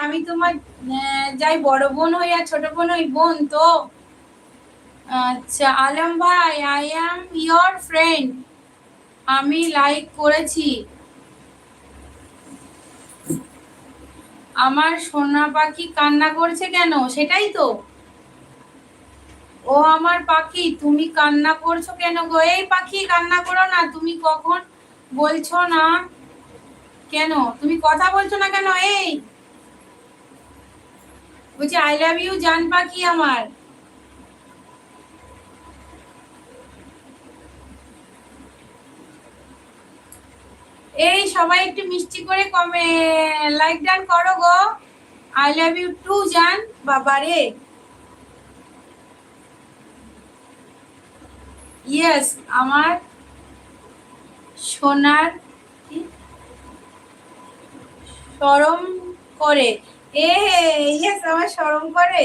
আমি তোমার যাই বড় বোন হই আর ছোট বোন হই, বোন তো। আচ্ছা আলম ভাই, আই অ্যাম ইয়োর ফ্রেন্ড, আমি লাইক করেছি। আমার সোনা পাখি কান্না করছে কেন, সেটাই তো। ও আমার পাখি, তুমি কান্না করছো কেন গো? এই পাখি কান্না করো না, তুমি কখন বলছো না কেন? তুমি কথা বলছো না কেন? এই বলছি আই লাভ ইউ জান পাখি আমার। এই সবাই একটু মিষ্টি করে কমে লাইক ডান করো গো। আই লাভ ইউ টু জান। বাবারে, ইয়েস আমার সোনার কি শরম করে। এ ইয়েস আমার শরম করে।